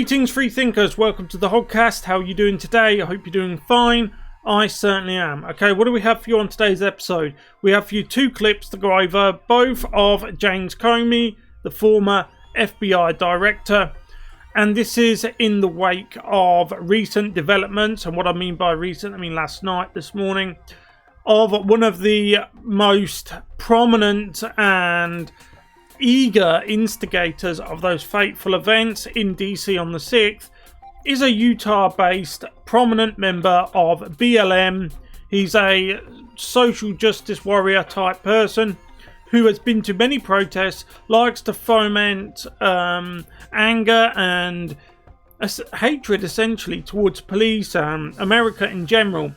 Greetings, free thinkers. Welcome to the Hoggcast. How are you doing today? I hope you're doing fine. I certainly am. Okay, what do we have for you on today's episode? We have for you two clips to go over, both of James Comey, the former FBI director. And this is in the wake of recent developments. And what I mean by recent, I mean last night, this morning, of one of the most prominent and eager instigators of those fateful events in DC on the 6th is a Utah-based prominent member of BLM. He's a social justice warrior type person who has been to many protests, likes to foment anger and hatred essentially towards police and America in general.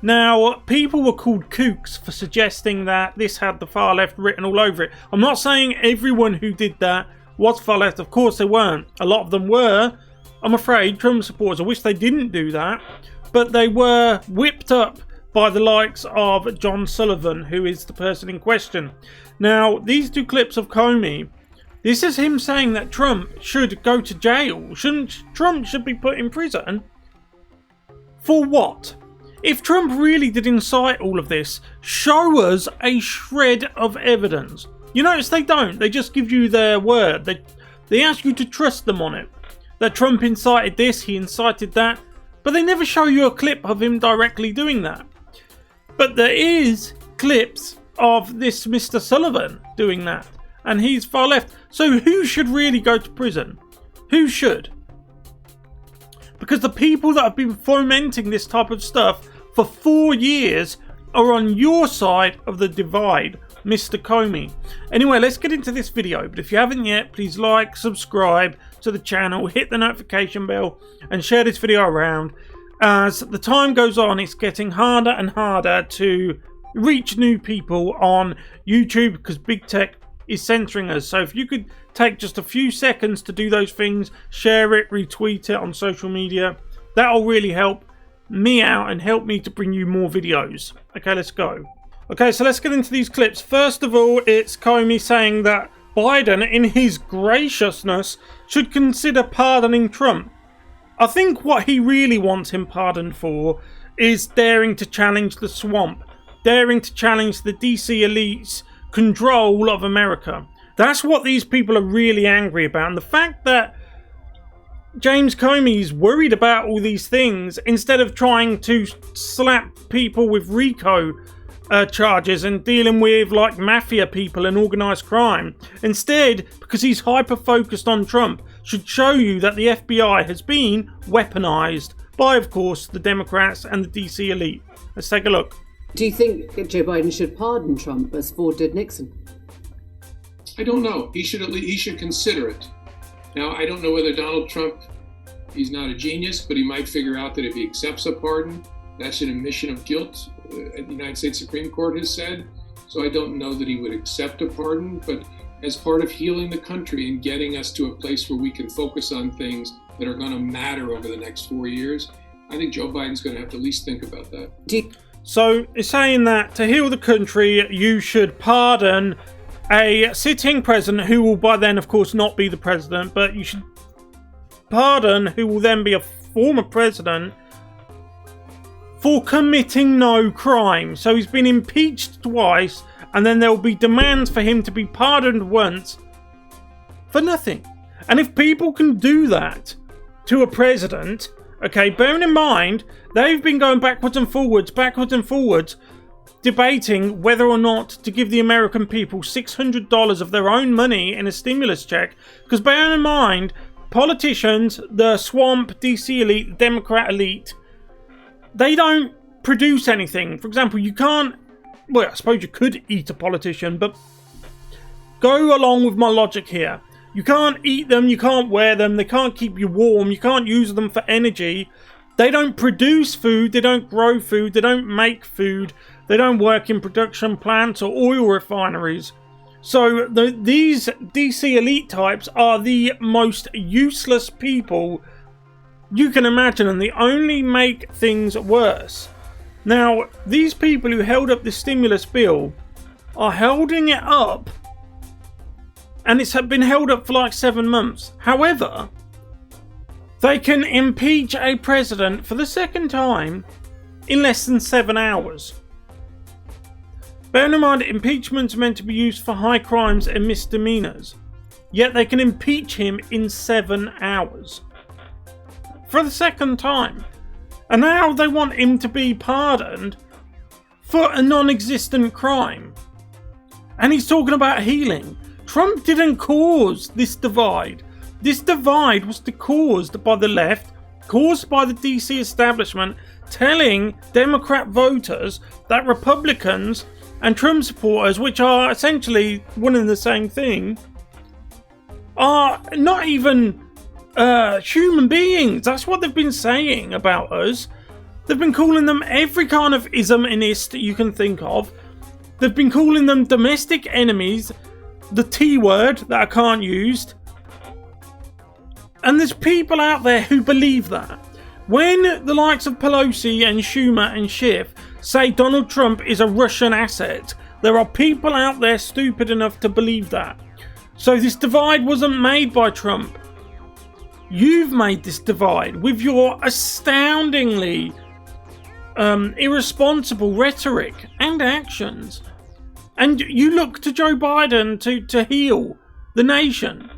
Now, people were called kooks for suggesting that this had the far left written all over it. I'm not saying everyone who did that was far left. Of course they weren't. A lot of them were, I'm afraid, Trump supporters. I wish they didn't do that. But they were whipped up by the likes of John Sullivan, who is the person in question. Now, these two clips of Comey, this is him saying that Trump should go to jail. Trump should be put in prison? For what? If Trump really did incite all of this, show us a shred of evidence. You notice they don't. They just give you their word. They ask you to trust them on it. That Trump incited this, he incited that. But they never show you a clip of him directly doing that. But there is clips of this Mr. Sullivan doing that. And he's far left. So who should really go to prison? Who should? Because the people that have been fomenting this type of stuff for 4 years are on your side of the divide, Mr. Comey. Anyway, let's get into this video. But if you haven't yet, please like, subscribe to the channel, hit the notification bell, and share this video around. As the time goes on, it's getting harder and harder to reach new people on YouTube because big tech is censoring us. So if you could take just a few seconds to do those things, share it, retweet it on social media, that'll really help me out and help me to bring you more videos. Okay, let's go. Okay, so let's get into these clips. First of all, it's Comey saying that Biden, in his graciousness, should consider pardoning Trump. I think what he really wants him pardoned for is daring to challenge the swamp, daring to challenge the DC elite's control of America. That's what these people are really angry about. And the fact that James Comey is worried about all these things instead of trying to slap people with RICO charges and dealing with like mafia people and organised crime. Instead, because he's hyper-focused on Trump, should show you that the FBI has been weaponised by, of course, the Democrats and the DC elite. Let's take a look. Do you think Joe Biden should pardon Trump as Ford did Nixon? I don't know. He should consider it. Now, I don't know whether Donald Trump, he's not a genius, but he might figure out that if he accepts a pardon, that's an admission of guilt, the United States Supreme Court has said. So I don't know that he would accept a pardon, but as part of healing the country and getting us to a place where we can focus on things that are going to matter over the next 4 years, I think Joe Biden's going to have to at least think about that. So it's saying that to heal the country, you should pardon a sitting president who will by then, of course, not be the president, but you should pardon who will then be a former president for committing no crime. So he's been impeached twice, and then there will be demands for him to be pardoned once for nothing. And if people can do that to a president, okay, bearing in mind, they've been going backwards and forwards, debating whether or not to give the American people $600 of their own money in a stimulus check. Because bear in mind, politicians, the swamp, DC elite, the Democrat elite, they don't produce anything. For example, you can't, well, I suppose you could eat a politician, but go along with my logic here. You can't eat them, you can't wear them, they can't keep you warm, you can't use them for energy. They don't produce food, they don't grow food, they don't make food, they don't work in production plants or oil refineries. So these DC elite types are the most useless people you can imagine, and they only make things worse. Now, these people who held up the stimulus bill are holding it up, and it's been held up for like 7 months. However, They can impeach a president for the second time in less than 7 hours. Bear in mind, impeachment is meant to be used for high crimes and misdemeanors. Yet they can impeach him in 7 hours. For the second time. And now they want him to be pardoned for a non-existent crime. And he's talking about healing. Trump didn't cause this divide. This divide was caused by the left, caused by the DC establishment, telling Democrat voters that Republicans and Trump supporters, which are essentially one and the same thing, are not even human beings. That's what they've been saying about us. They've been calling them every kind of ism and ist you can think of. They've been calling them domestic enemies, the T word that I can't use. And there's people out there who believe that. When the likes of Pelosi and Schumer and Schiff say Donald Trump is a Russian asset, there are people out there stupid enough to believe that. So this divide wasn't made by Trump. You've made this divide with your astoundingly irresponsible rhetoric and actions. And you look to Joe Biden to heal the nation.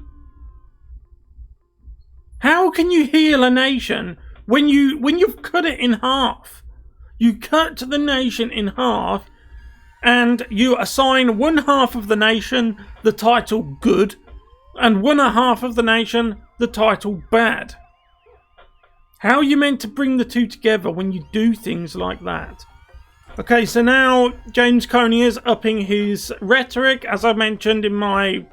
How can you heal a nation when you've cut it in half? You cut the nation in half and you assign one half of the nation the title good and one half of the nation the title bad. How are you meant to bring the two together when you do things like that? Okay, so now James Comey is upping his rhetoric. As I mentioned in my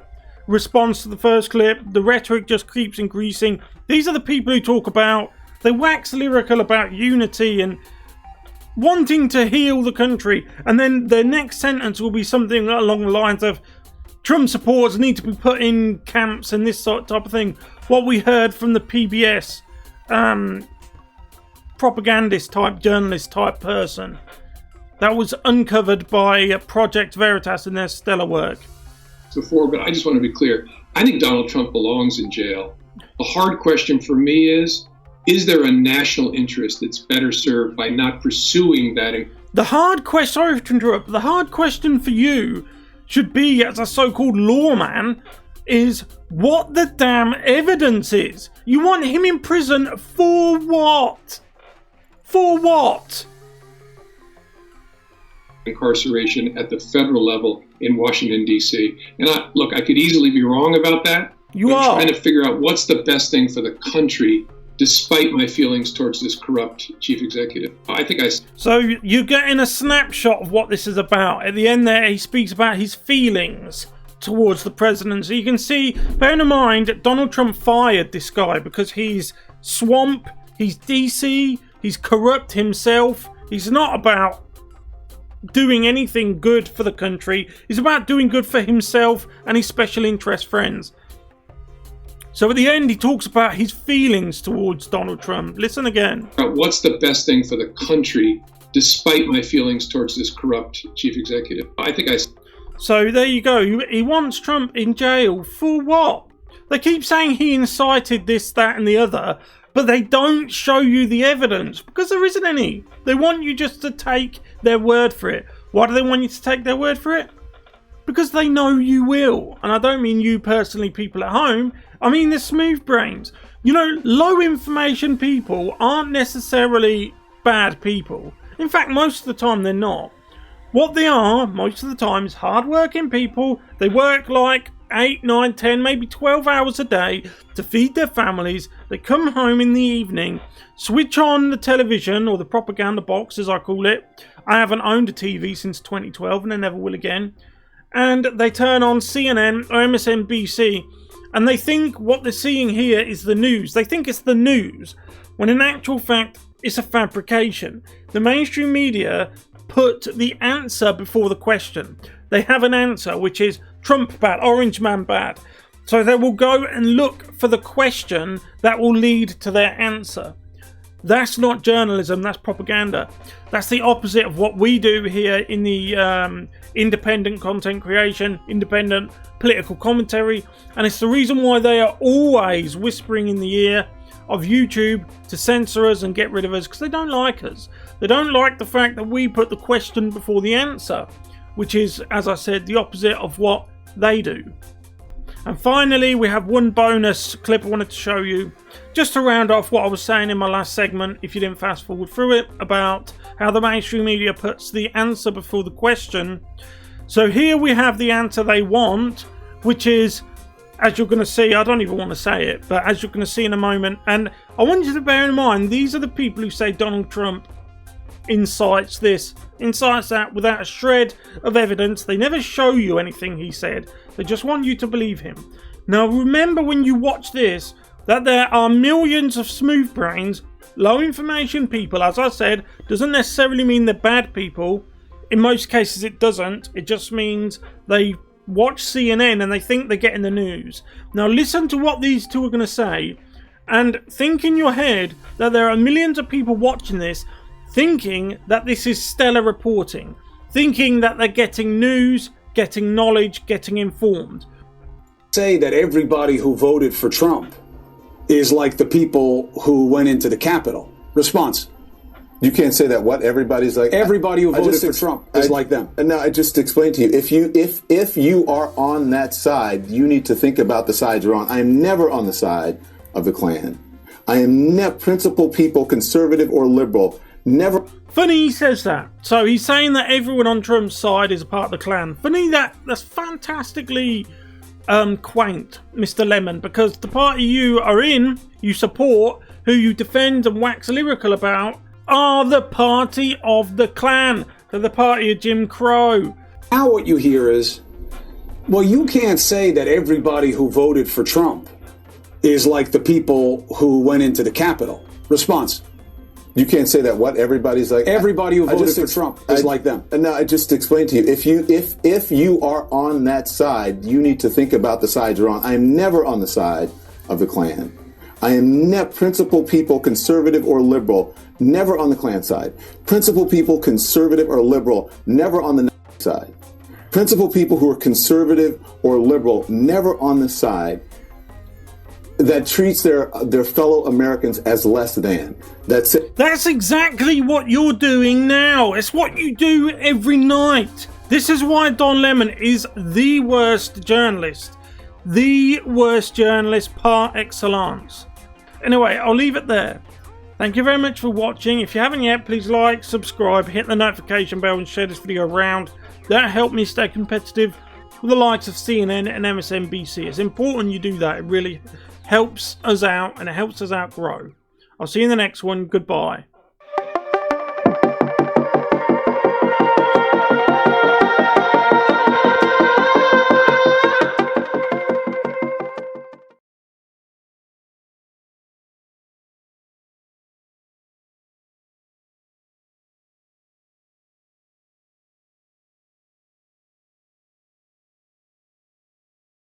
response to the first clip, the rhetoric just keeps increasing. These are the people who talk about, they wax lyrical about unity and wanting to heal the country, and then their next sentence will be something along the lines of Trump supporters need to be put in camps and this sort type of thing. What we heard from the PBS propagandist type, journalist type person that was uncovered by Project Veritas in their stellar work. Before, but I just want to be clear. I think Donald Trump belongs in jail. The hard question for me is there a national interest that's better served by not pursuing that? The hard question, sorry to interrupt, the hard question for you should be, as a so-called lawman, is what the damn evidence is. You want him in prison for what? For what? Incarceration at the federal level in Washington, D.C. And I could easily be wrong about that. I'm trying to figure out what's the best thing for the country, despite my feelings towards this corrupt chief executive. So you're getting a snapshot of what this is about. At the end there, he speaks about his feelings towards the president. So you can see, bear in mind, Donald Trump fired this guy because he's swamp, he's DC, he's corrupt himself. He's not about doing anything good for the country. He's about doing good for himself and his special interest friends. So at the end, he talks about his feelings towards Donald Trump. Listen again. What's the best thing for the country, despite my feelings towards this corrupt chief executive? So there you go. He wants Trump in jail for what? They keep saying he incited this, that, and the other, but they don't show you the evidence because there isn't any. They want you just to take their word for it. Why do they want you to take their word for it? Because they know you will. And I don't mean you personally, people at home. I mean the smooth brains. You know, low information people aren't necessarily bad people. In fact, most of the time they're not. What they are, most of the time, is hard-working people. They work like 8, 9, 10, maybe 12 hours a day to feed their families. They come home in the evening, switch on the television, or the propaganda box as I call it. I haven't owned a TV since 2012 and I never will again. And they turn on CNN or MSNBC and they think what they're seeing here is the news. They think it's the news, when in actual fact it's a fabrication. The mainstream media put the answer before the question. They have an answer, which is Trump bad, Orange Man bad. So they will go and look for the question that will lead to their answer. That's not journalism, that's propaganda. That's the opposite of what we do here in the independent content creation, independent political commentary. And it's the reason why they are always whispering in the ear of YouTube to censor us and get rid of us because they don't like us. They don't like the fact that we put the question before the answer, which is, as I said, the opposite of what they do. And finally, we have one bonus clip I wanted to show you, just to round off what I was saying in my last segment, if you didn't fast forward through it, about how the mainstream media puts the answer before the question. So here we have the answer they want, which is, as you're going to see, I don't even want to say it, but as you're going to see in a moment, and I want you to bear in mind, these are the people who say Donald Trump incites this, incites that, without a shred of evidence. They never show you anything he said. They just want you to believe him. Now remember when you watch this, that there are millions of smooth brains, low information people. As I said, doesn't necessarily mean they're bad people. In most cases it doesn't. It just means they watch CNN and they think they're getting the news. Now listen to what these two are going to say, and think in your head that there are millions of people watching this thinking that this is stellar reporting, thinking that they're getting news, getting knowledge, getting informed. Say that everybody who voted for Trump is like the people who went into the Capitol. Response. You can't say that. What? Everybody's like everybody who voted for Trump is like them. No, I just explained to you. If you are on that side, you need to think about the side you're on. I am never on the side of the Klan. I am never principled people, conservative or liberal. Never. Funny he says that. So he's saying that everyone on Trump's side is a part of the Klan. Funny that's fantastically quaint, Mr. Lemon, because the party you are in, you support, who you defend and wax lyrical about, are the party of the Klan. They're the party of Jim Crow. Now what you hear is, well, you can't say that everybody who voted for Trump is like the people who went into the Capitol. Response. You can't say that. What? Everybody's like everybody who voted for Trump is like them. No, I just explained to you. If you are on that side, you need to think about the side you're on. I am never on the side of the Klan. I am principled people, conservative or liberal, never on the Klan side. Principled people, conservative or liberal, never on the side. Principled people who are conservative or liberal, never on the side that treats their fellow Americans as less than. That's it. That's exactly what you're doing now. It's what you do every night. This is why Don Lemon is the worst journalist. The worst journalist par excellence. Anyway, I'll leave it there. Thank you very much for watching. If you haven't yet, please like, subscribe, hit the notification bell and share this video around. That helps me stay competitive with the likes of CNN and MSNBC. It's important you do that. It really helps us out and it helps us out grow. I'll see you in the next one. Goodbye.